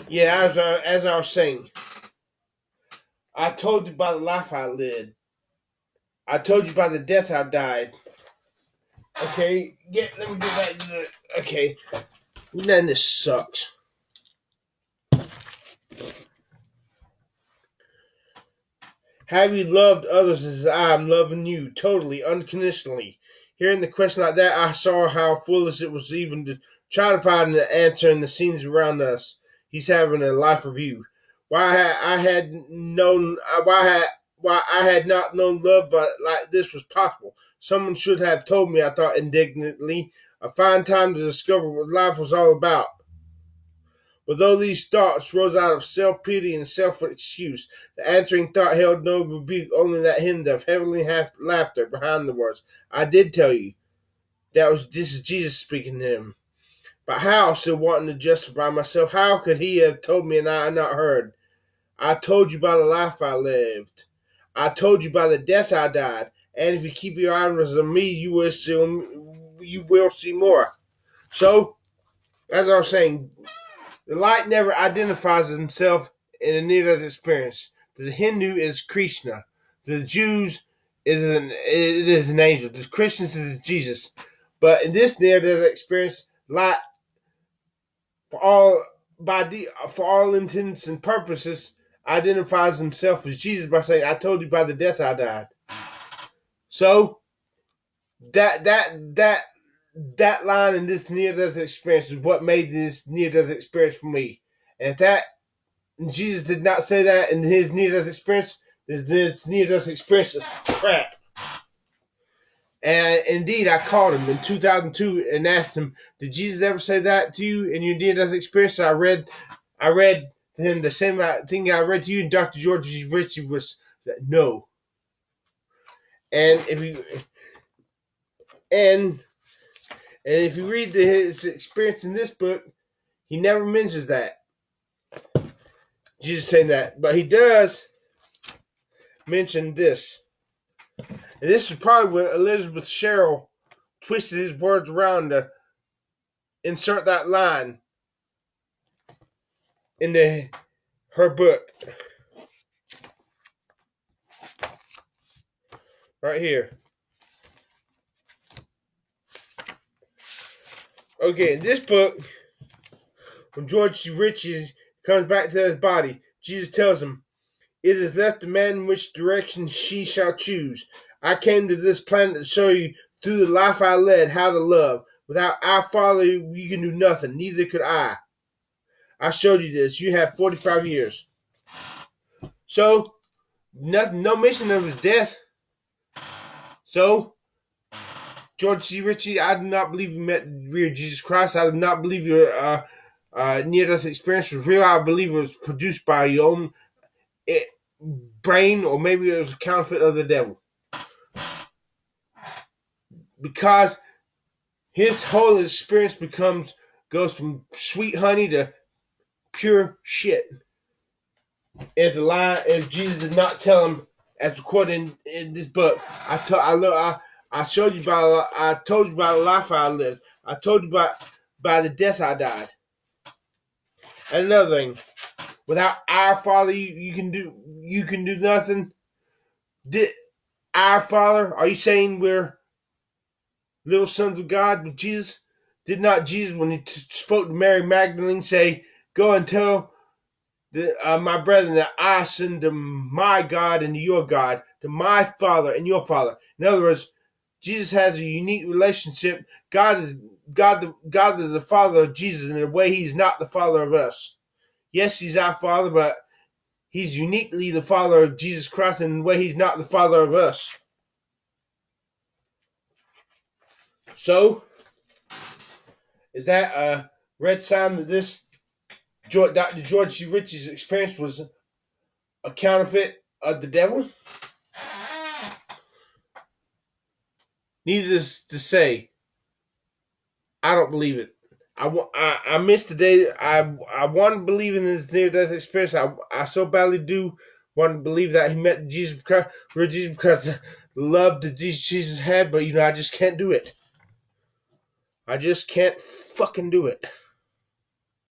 Yeah, as I was saying, I told you about the life I led. I told you about the death I died. Okay, let me get back to the. Okay, then this sucks. Have you loved others as I am loving you, totally, unconditionally? Hearing the question like that, I saw how foolish it was even to try to find an answer in the scenes around us. He's having a life review. I had known why I had not known love like this was possible. Someone should have told me, I thought indignantly. A fine time to discover what life was all about. But though these thoughts rose out of self-pity and self-excuse, the answering thought held no rebuke, only that hint of heavenly laughter behind the words. I did tell you. This is Jesus speaking to him. But how, still wanting to justify myself, how could he have told me and I had not heard? I told you about the life I lived. I told you about the death I died. And if you keep your eyes on me, you will see more. So, as I was saying, the light never identifies himself in a near-death experience. To the Hindu is Krishna. To the Jews it is an angel. To the Christians it is Jesus. But in this near-death experience, light for all intents and purposes identifies himself as Jesus by saying, "I told you by the death I died." So that line in this near-death experience is what made this near-death experience for me. And if Jesus did not say that in his near-death experience, this near-death experience is crap. And indeed, I called him in 2002 and asked him, "Did Jesus ever say that to you in your near-death experience?" So I read to him the same thing I read to you, and Dr. George Ritchie was no. And if you read his experience in this book, he never mentions that Jesus saying that, but he does mention this. And this is probably where Elizabeth Sherrill twisted his words around to insert that line into her book. Right here. Okay, in this book, when George C. Ritchie comes back to his body, Jesus tells him, "It is left to man which direction she shall choose. I came to this planet to show you through the life I led how to love. Without our Father, you can do nothing. Neither could I. I showed you this. You have 45 years. So, no mention of his death. So, George C. Ritchie, I do not believe you met the real Jesus Christ. I do not believe your near-death experience was real. I believe it was produced by your own brain, or maybe it was a counterfeit of the devil. Because his whole experience goes from sweet honey to pure shit. If Jesus did not tell him, as recorded in this book, I told you about the life I lived. I told you about by the death I died. And another thing, without our Father, you can do nothing. Did our Father? Are you saying we're little sons of God? But Jesus did not. Jesus, when he spoke to Mary Magdalene, say, "Go and tell my brethren that I send to my God and to your God, to my Father and your Father." In other words, Jesus has a unique relationship. God is the Father of Jesus in a way He's not the Father of us. Yes, He's our Father, but He's uniquely the Father of Jesus Christ in a way He's not the Father of us. So, is that a red sign that this Dr. George C. Ritchie's experience was a counterfeit of the devil? Needless to say, I don't believe it. I missed the day. I want to believe in his near-death experience. I so badly do want to believe that he met Jesus because the love that Jesus had, but I just can't do it. I just can't fucking do it.